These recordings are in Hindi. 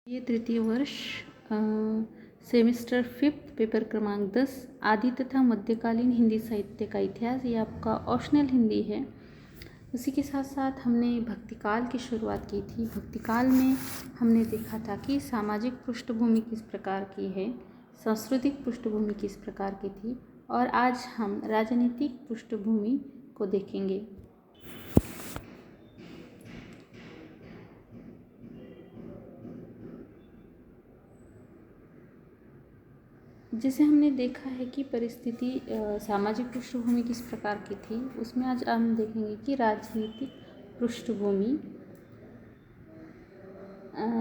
ये तृतीय वर्ष सेमेस्टर 5 पेपर क्रमांक 10 आदि तथा मध्यकालीन हिंदी साहित्य का इतिहास। ये आपका ऑप्शनल हिंदी है। उसी के साथ साथ हमने भक्तिकाल की शुरुआत की थी। भक्तिकाल में हमने देखा था कि सामाजिक पृष्ठभूमि किस प्रकार की है, सांस्कृतिक पृष्ठभूमि किस प्रकार की थी, और आज हम राजनीतिक पृष्ठभूमि को देखेंगे। जैसे हमने देखा है कि परिस्थिति सामाजिक पृष्ठभूमि किस प्रकार की थी, उसमें आज हम देखेंगे कि राजनीतिक पृष्ठभूमि।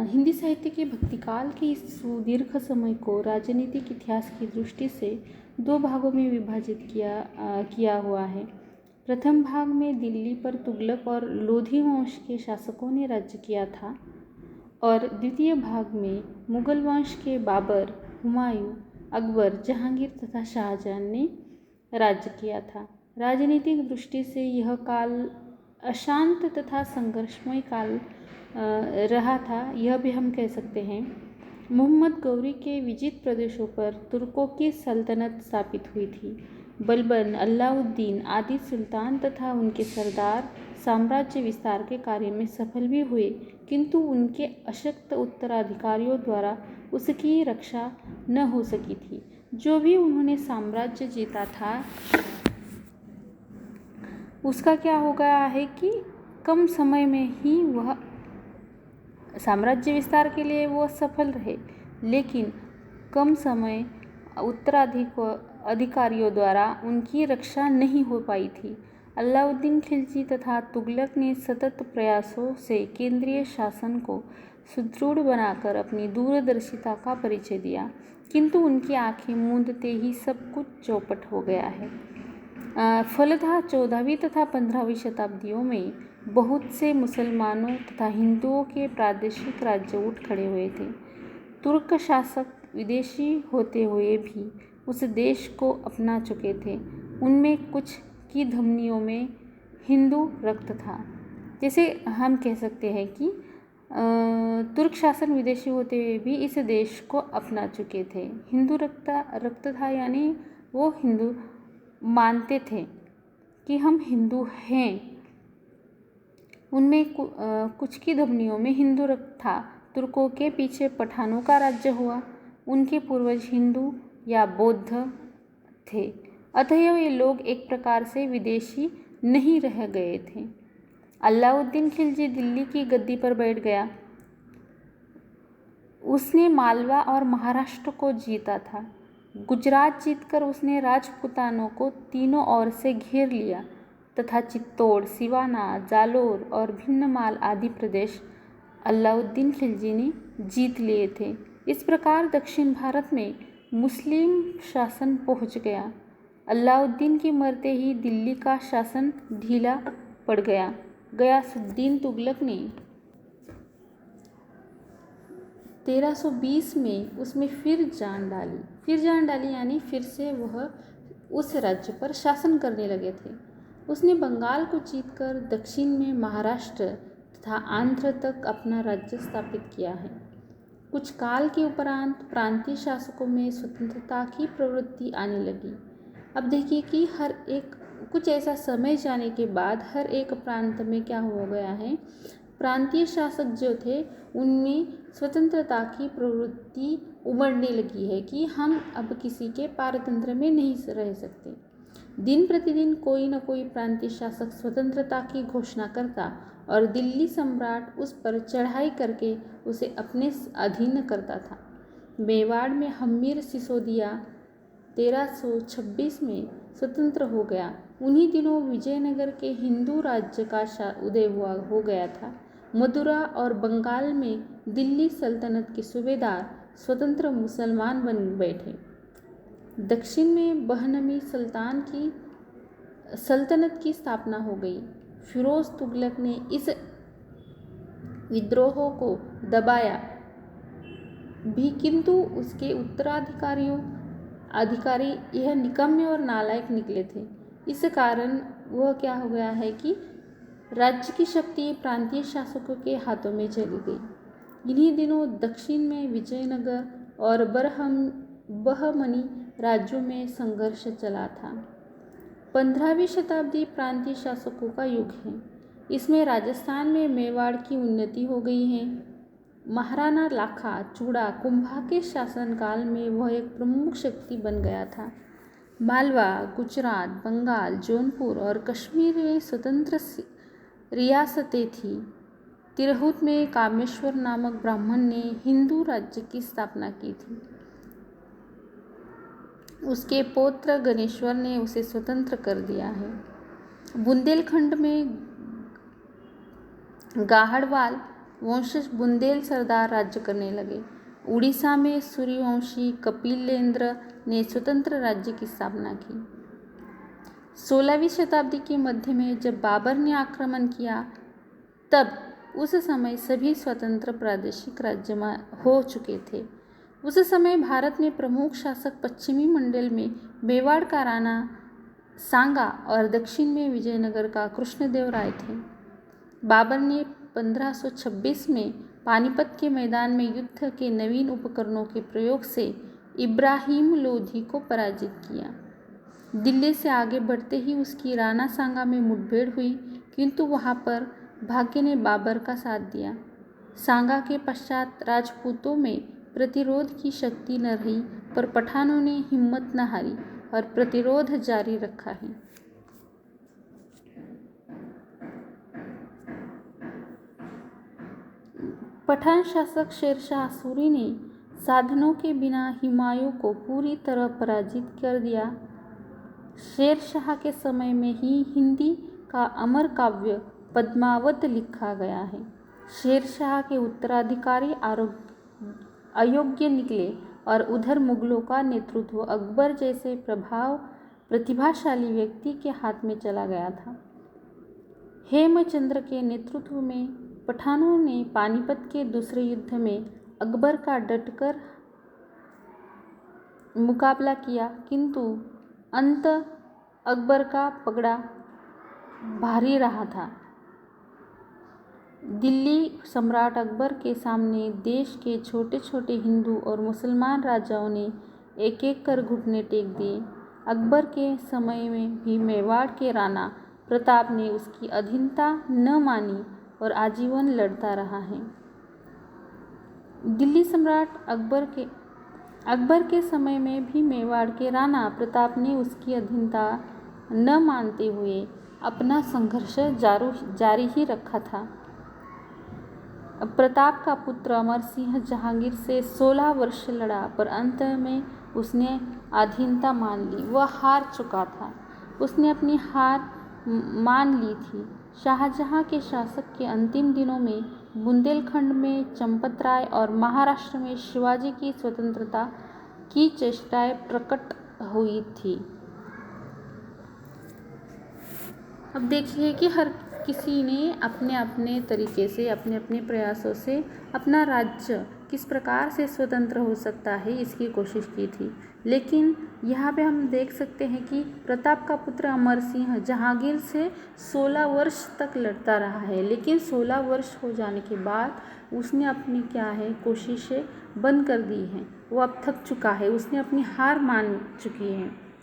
हिंदी साहित्य के भक्तिकाल के इस सुदीर्घ समय को राजनीतिक इतिहास की दृष्टि से दो भागों में विभाजित किया हुआ है। प्रथम भाग में दिल्ली पर तुगलक और लोधी वंश के शासकों ने राज्य किया था, और द्वितीय भाग में मुगल वंश के बाबर, हुमायूं, अकबर, जहांगीर तथा शाहजहां ने राज्य किया था। राजनीतिक दृष्टि से यह काल अशांत तथा संघर्षमय काल रहा था, यह भी हम कह सकते हैं। मोहम्मद गौरी के विजित प्रदेशों पर तुर्कों की सल्तनत स्थापित हुई थी। बलबन, अलाउद्दीन आदि सुल्तान तथा उनके सरदार साम्राज्य विस्तार के कार्य में सफल भी हुए, किंतु उनके अशक्त उत्तराधिकारियों द्वारा उसकी रक्षा न हो सकी थी। जो भी उन्होंने साम्राज्य जीता था, उसका क्या हो गया है कि कम समय में ही वह साम्राज्य विस्तार के लिए वो सफल रहे, लेकिन कम समय उत्तराधिकारियों द्वारा उनकी रक्षा नहीं हो पाई थी। अलाउद्दीन खिलजी तथा तुगलक ने सतत प्रयासों से केंद्रीय शासन को सुदृढ़ बनाकर अपनी दूरदर्शिता का परिचय दिया, किंतु उनकी आंखें मूंदते ही सब कुछ चौपट हो गया है। फलतः 14वीं तथा 15वीं शताब्दियों में बहुत से मुसलमानों तथा हिंदुओं के प्रादेशिक राज्य उठ खड़े हुए थे। तुर्क शासक विदेशी होते हुए भी उस देश को अपना चुके थे। उनमें कुछ की धमनियों में हिंदू रक्त था। जैसे हम कह सकते हैं कि तुर्क शासन विदेशी होते हुए भी इस देश को अपना चुके थे। हिंदू रक्त था, यानी वो हिंदू मानते थे कि हम हिंदू हैं। उनमें कुछ की धमनियों में हिंदू रक्त था। तुर्कों के पीछे पठानों का राज्य हुआ। उनके पूर्वज हिंदू या बौद्ध थे, अतएव ये लोग एक प्रकार से विदेशी नहीं रह गए थे। अलाउद्दीन खिलजी दिल्ली की गद्दी पर बैठ गया। उसने मालवा और महाराष्ट्र को जीता था। गुजरात जीतकर उसने राजपुतानों को तीनों ओर से घेर लिया तथा चित्तौड़, सिवाना, जालोर और भिन्नमाल आदि प्रदेश अलाउद्दीन खिलजी ने जीत लिए थे। इस प्रकार दक्षिण भारत में मुस्लिम शासन पहुंच गया। अलाउद्दीन की मरते ही दिल्ली का शासन ढीला पड़ गया। गयासुद्दीन तुगलक ने 1320 में उसमें फिर जान डाली यानी फिर से वह उस राज्य पर शासन करने लगे थे। उसने बंगाल को जीतकर दक्षिण में महाराष्ट्र तथा आंध्र तक अपना राज्य स्थापित किया है। कुछ काल के उपरांत प्रांतीय शासकों में स्वतंत्रता की प्रवृत्ति आने लगी। अब देखिए कि कुछ ऐसा समय जाने के बाद हर एक प्रांत में क्या हो गया है, प्रांतीय शासक जो थे उनमें स्वतंत्रता की प्रवृत्ति उमड़ने लगी है कि हम अब किसी के पारतंत्र में नहीं रह सकते। दिन प्रतिदिन कोई न कोई प्रांतीय शासक स्वतंत्रता की घोषणा करता और दिल्ली सम्राट उस पर चढ़ाई करके उसे अपने अधीन करता था। मेवाड़ में हम्मीर सिसोदिया 1326 में स्वतंत्र हो गया। उन्हीं दिनों विजयनगर के हिंदू राज्य का उदय हो गया था। मदुरा और बंगाल में दिल्ली सल्तनत के सूबेदार स्वतंत्र मुसलमान बन बैठे। दक्षिण में बहनमी सल्तनत की स्थापना हो गई। फिरोज तुगलक ने इस विद्रोह को दबाया भी, किंतु उसके अधिकारी यह निकम्मे और नालायक निकले थे। इस कारण वह क्या हो गया है कि राज्य की शक्ति प्रांतीय शासकों के हाथों में चली गई। इन्हीं दिनों दक्षिण में विजयनगर और बहमनी राज्यों में संघर्ष चला था। 15वीं शताब्दी प्रांतीय शासकों का युग है। इसमें राजस्थान में मेवाड़ की उन्नति हो गई है। महाराणा लाखा चूड़ा कुंभा के शासनकाल में वह एक प्रमुख शक्ति बन गया था। मालवा, गुजरात, बंगाल, जौनपुर और कश्मीर में स्वतंत्र रियासतें थीं। तिरहुत में कामेश्वर नामक ब्राह्मण ने हिंदू राज्य की स्थापना की थी। उसके पौत्र गणेश्वर ने उसे स्वतंत्र कर दिया है। बुंदेलखंड में गाहड़वाल वंशज बुंदेल सरदार राज्य करने लगे। उड़ीसा में सूर्यवंशी कपिलेंद्र ने स्वतंत्र राज्य की स्थापना की। 16वीं शताब्दी के मध्य में जब बाबर ने आक्रमण किया तब उस समय सभी स्वतंत्र प्रादेशिक राज्य हो चुके थे। उस समय भारत में प्रमुख शासक पश्चिमी मंडल में मेवाड़ का राणा सांगा और दक्षिण में विजयनगर का कृष्णदेव राय थे। बाबर ने 1526 में पानीपत के मैदान में युद्ध के नवीन उपकरणों के प्रयोग से इब्राहिम लोधी को पराजित किया। दिल्ली से आगे बढ़ते ही उसकी राणा सांगा में मुठभेड़ हुई, किंतु वहां पर भाग्य ने बाबर का साथ दिया। सांगा के पश्चात राजपूतों में प्रतिरोध की शक्ति न रही, पर पठानों ने हिम्मत न हारी और प्रतिरोध जारी रखा है। पठान शासक शेरशाह सूरी ने साधनों के बिना हुमायूं को पूरी तरह पराजित कर दिया। शेरशाह के समय में ही हिंदी का अमर काव्य पद्मावत लिखा गया है। शेरशाह के उत्तराधिकारी अयोग्य निकले और उधर मुगलों का नेतृत्व अकबर जैसे प्रतिभाशाली व्यक्ति के हाथ में चला गया था। हेमचंद्र के नेतृत्व में पठानों ने पानीपत के दूसरे युद्ध में अकबर का डटकर मुकाबला किया, किंतु अंत अकबर का पगड़ा भारी रहा था। दिल्ली सम्राट अकबर के सामने देश के छोटे छोटे हिंदू और मुसलमान राजाओं ने एक एक कर घुटने टेक दिए। अकबर के समय में भी मेवाड़ के राणा प्रताप ने उसकी अधीनता न मानी और आजीवन लड़ता रहा है। दिल्ली सम्राट अकबर के समय में भी मेवाड़ के राणा प्रताप ने उसकी अधीनता न मानते हुए अपना संघर्ष जारी ही रखा था। प्रताप का पुत्र अमर सिंह जहांगीर से 16 वर्ष लड़ा, पर अंत में उसने अधीनता मान ली। वह हार चुका था। उसने अपनी हार मान ली थी। शाहजहां के शासक के अंतिम दिनों में बुंदेलखंड में चंपतराय और महाराष्ट्र में शिवाजी की स्वतंत्रता की चेष्टाएं प्रकट हुई थी। अब देखिए कि हर किसी ने अपने अपने तरीके से, अपने अपने प्रयासों से अपना राज्य किस प्रकार से स्वतंत्र हो सकता है इसकी कोशिश की थी। लेकिन यहाँ पे हम देख सकते हैं कि प्रताप का पुत्र अमर सिंह जहांगीर से 16 वर्ष तक लड़ता रहा है, लेकिन 16 वर्ष हो जाने के बाद उसने अपनी कोशिशें बंद कर दी हैं। वो अब थक चुका है, उसने अपनी हार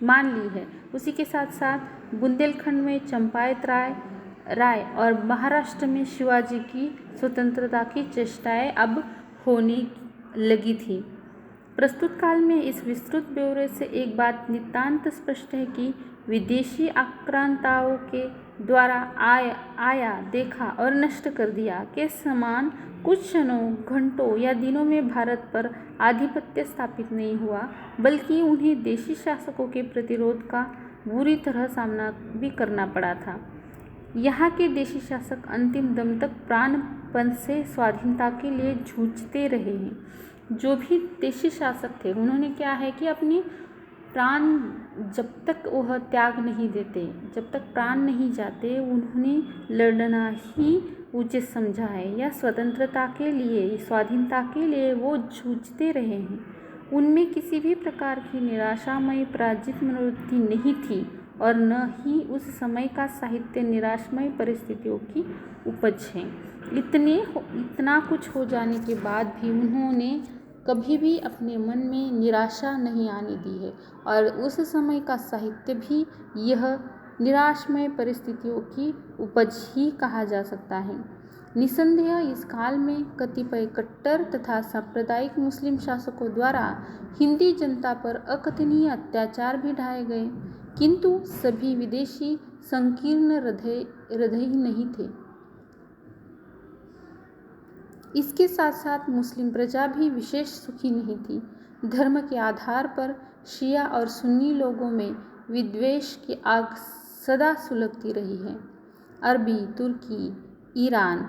मान ली है। उसी के साथ साथ बुंदेलखंड में चंपायत राय और महाराष्ट्र में शिवाजी की स्वतंत्रता की चेष्टाएं अब होने लगी थी। प्रस्तुत काल में इस विस्तृत ब्यौरे से एक बात नितांत स्पष्ट है कि विदेशी आक्रांताओं के द्वारा आया, देखा और नष्ट कर दिया के समान कुछ क्षणों, घंटों या दिनों में भारत पर आधिपत्य स्थापित नहीं हुआ, बल्कि उन्हें देशी शासकों के प्रतिरोध का बुरी तरह सामना भी करना पड़ा था। यहाँ के देशी शासक अंतिम दम तक प्राणपण से स्वाधीनता के लिए जूझते रहे हैं। जो भी देशी शासक थे उन्होंने क्या है कि अपनी प्राण जब तक वह त्याग नहीं देते, जब तक प्राण नहीं जाते, उन्होंने लड़ना ही उचित समझा है। या स्वतंत्रता के लिए, स्वाधीनता के लिए वो जूझते रहे हैं। उनमें किसी भी प्रकार की निराशामय पराजित मनोवृत्ति नहीं थी। और न ही उस समय का साहित्य निराशमय परिस्थितियों की उपज है। इतना कुछ हो जाने के बाद भी उन्होंने कभी भी अपने मन में निराशा नहीं आने दी है और उस समय का साहित्य भी यह निराशमय परिस्थितियों की उपज ही कहा जा सकता है। निसंदेह इस काल में कतिपय कट्टर तथा सांप्रदायिक मुस्लिम शासकों द्वारा हिंदी जनता पर अकथनीय अत्याचार भी ढाए गए, किंतु सभी विदेशी संकीर्ण हृदय नहीं थे। इसके साथ साथ मुस्लिम प्रजा भी विशेष सुखी नहीं थी। धर्म के आधार पर शिया और सुन्नी लोगों में विद्वेष की आग सदा सुलगती रही है। अरबी, तुर्की, ईरान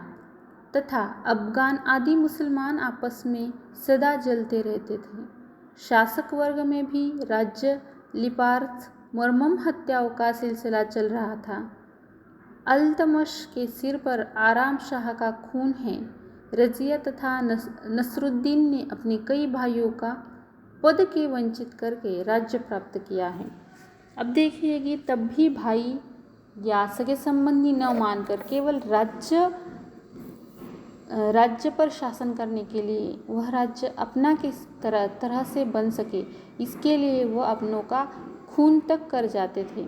तथा अफगान आदि मुसलमान आपस में सदा जलते रहते थे। शासक वर्ग में भी राज्य लिपार्थ मरमम हत्याओं का सिलसिला चल रहा था। अल्तमश के सिर पर आराम शाह का खून है। रजिया तथा नसरुद्दीन ने अपने कई भाइयों का पद के वंचित करके राज्य प्राप्त किया है। अब देखिए कि तब भी भाई या सगे संबंधी न मानकर केवल राज्य पर शासन करने के लिए वह राज्य अपना किस तरह से बन सके, इसके लिए वह अपनों का खून तक कर जाते थे।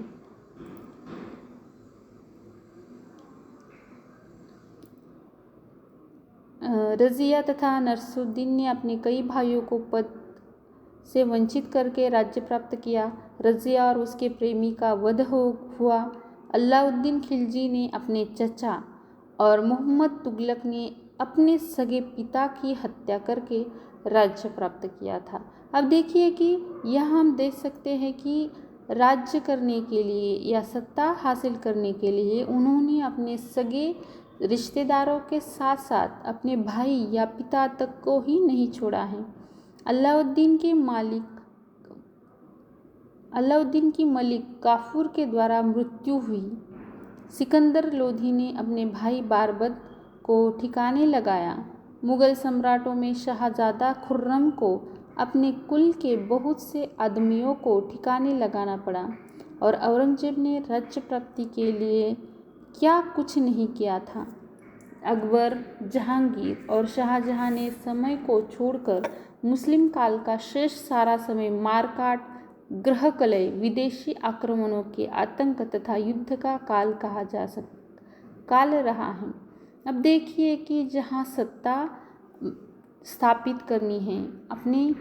रजिया तथा नसरुद्दीन ने अपने कई भाइयों को पद से वंचित करके राज्य प्राप्त किया। रजिया और उसके प्रेमी का वध हुआ। अलाउद्दीन खिलजी ने अपने चचा और मोहम्मद तुगलक ने अपने सगे पिता की हत्या करके राज्य प्राप्त किया था। अब देखिए कि यहाँ हम देख सकते हैं कि राज्य करने के लिए या सत्ता हासिल करने के लिए उन्होंने अपने सगे रिश्तेदारों के साथ साथ अपने भाई या पिता तक को ही नहीं छोड़ा है। अलाउद्दीन की मलिक काफूर के द्वारा मृत्यु हुई। सिकंदर लोधी ने अपने भाई बारबद को ठिकाने लगाया। मुगल सम्राटों में शाहजादा खुर्रम को अपने कुल के बहुत से आदमियों को ठिकाने लगाना पड़ा और औरंगजेब ने राज्य प्राप्ति के लिए क्या कुछ नहीं किया था। अकबर, जहांगीर और शाहजहां ने समय को छोड़कर मुस्लिम काल का शेष सारा समय मारकाट, ग्रहकलय, विदेशी आक्रमणों के आतंक तथा युद्ध का काल रहा है। अब देखिए कि जहाँ सत्ता स्थापित करनी है, अपने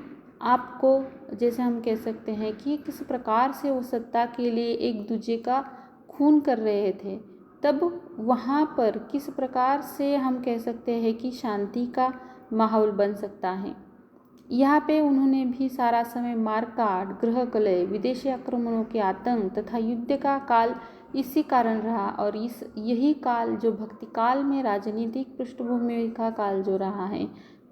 आप को जैसे हम कह सकते हैं कि किस प्रकार से वो सत्ता के लिए एक दूसरे का खून कर रहे थे, तब वहाँ पर किस प्रकार से हम कह सकते हैं कि शांति का माहौल बन सकता है। यहाँ पे उन्होंने भी सारा समय मारकाट, गृहकलय, विदेशी आक्रमणों के आतंक तथा युद्ध का काल इसी कारण रहा और यही काल जो भक्ति काल में राजनीतिक पृष्ठभूमि का काल जो रहा है,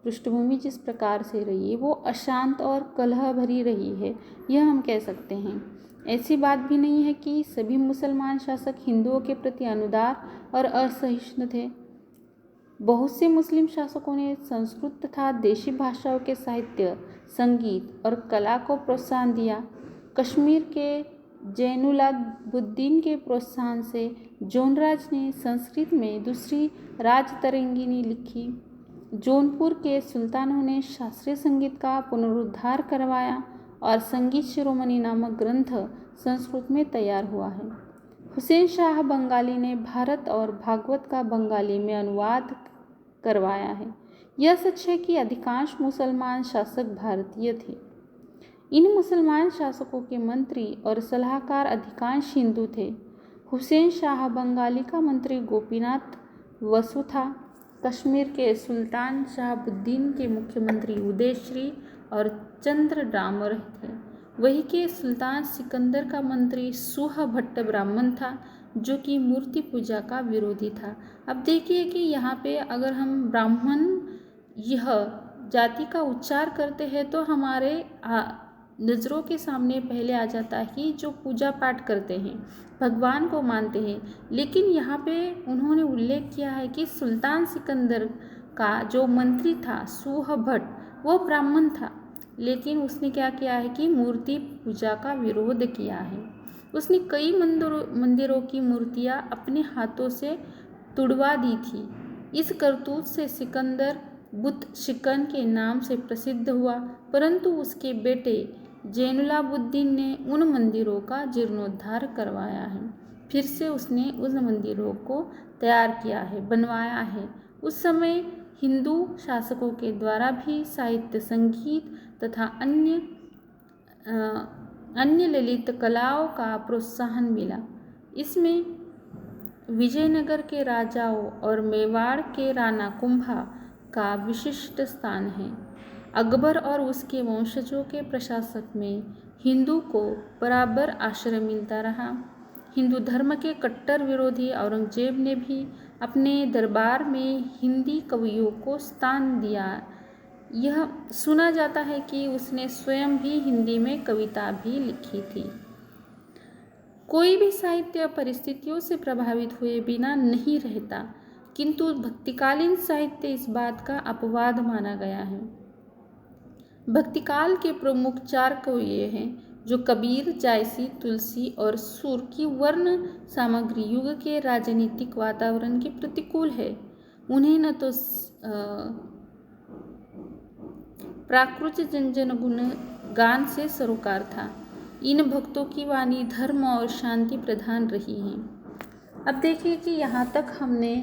पृष्ठभूमि जिस प्रकार से रही है वो अशांत और कलह भरी रही है, यह हम कह सकते हैं। ऐसी बात भी नहीं है कि सभी मुसलमान शासक हिंदुओं के प्रति अनुदार और असहिष्णु थे। बहुत से मुस्लिम शासकों ने संस्कृत तथा देशी भाषाओं के साहित्य, संगीत और कला को प्रोत्साहन दिया। कश्मीर के जैनुलाब्दीन के प्रोत्साहन से जौनराज ने संस्कृत में दूसरी राजतरंगिणी लिखी। जौनपुर के सुल्तानों ने शास्त्रीय संगीत का पुनरुद्धार करवाया और संगीत शिरोमणि नामक ग्रंथ संस्कृत में तैयार हुआ है। हुसैन शाह बंगाली ने भारत और भागवत का बंगाली में अनुवाद करवाया है। यह सच है कि अधिकांश मुसलमान शासक भारतीय थे। इन मुसलमान शासकों के मंत्री और सलाहकार अधिकांश हिंदू थे। हुसैन शाह बंगाली का मंत्री गोपीनाथ बसु था। कश्मीर के सुल्तान शहाबुद्दीन के मुख्यमंत्री उदयश्री और चंद्र डामर थे। वही के सुल्तान सिकंदर का मंत्री सुह भट्ट ब्राह्मण था, जो कि मूर्ति पूजा का विरोधी था। अब देखिए कि यहाँ पे अगर हम ब्राह्मण यह जाति का उच्चार करते हैं तो हमारे नज़रों के सामने पहले आ जाता है कि जो पूजा पाठ करते हैं, भगवान को मानते हैं। लेकिन यहाँ पे उन्होंने उल्लेख किया है कि सुल्तान सिकंदर का जो मंत्री था सुह भट्ट, वो ब्राह्मण था, लेकिन उसने क्या किया है कि मूर्ति पूजा का विरोध किया है। उसने कई मंदिरों की मूर्तियां अपने हाथों से तुड़वा दी थी। इस करतूत से सिकंदर बुत शिकन के नाम से प्रसिद्ध हुआ, परंतु उसके बेटे जैनुलाब्दीन ने उन मंदिरों का जीर्णोद्धार करवाया है। फिर से उसने उन मंदिरों को तैयार किया है, बनवाया है। उस समय हिंदू शासकों के द्वारा भी साहित्य, संगीत तथा अन्य ललित कलाओं का प्रोत्साहन मिला। इसमें विजयनगर के राजाओं और मेवाड़ के राणा कुंभा का विशिष्ट स्थान है। अकबर और उसके वंशजों के प्रशासक में हिंदू को बराबर आश्रय मिलता रहा। हिंदू धर्म के कट्टर विरोधी औरंगजेब ने भी अपने दरबार में हिंदी कवियों को स्थान दिया। यह सुना जाता है कि उसने स्वयं भी हिंदी में कविता भी लिखी थी। कोई भी साहित्य परिस्थितियों से प्रभावित हुए बिना नहीं रहता, किंतु भक्तिकालीन साहित्य इस बात का अपवाद माना गया है। भक्तिकाल के प्रमुख 4 कवि हैं जो कबीर, जायसी, तुलसी और सूर की वर्ण सामग्री युग के राजनीतिक वातावरण के प्रतिकूल है। उन्हें न तो प्राकृत जनजन गुण गान से सरोकार था। इन भक्तों की वाणी धर्म और शांति प्रधान रही है। अब देखिए कि यहाँ तक हमने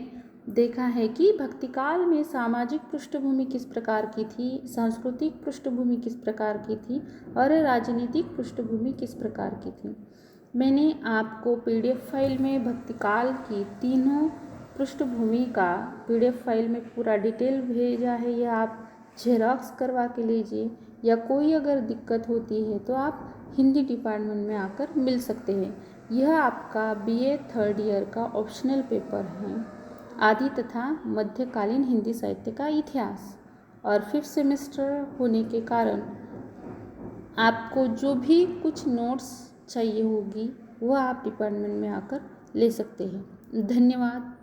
देखा है कि भक्तिकाल में सामाजिक पृष्ठभूमि किस प्रकार की थी, सांस्कृतिक पृष्ठभूमि किस प्रकार की थी और राजनीतिक पृष्ठभूमि किस प्रकार की थी। मैंने आपको PDF फाइल में भक्तिकाल की तीनों पृष्ठभूमि का PDF फाइल में पूरा डिटेल भेजा है। यह आप जेरॉक्स करवा के लीजिए, या कोई अगर दिक्कत होती है तो आप हिंदी डिपार्टमेंट में आकर मिल सकते हैं। यह आपका BA 3rd ईयर का ऑप्शनल पेपर है, आदि तथा मध्यकालीन हिंदी साहित्य का इतिहास। और 5th सेमेस्टर होने के कारण आपको जो भी कुछ नोट्स चाहिए होगी वह आप डिपार्टमेंट में आकर ले सकते हैं। धन्यवाद।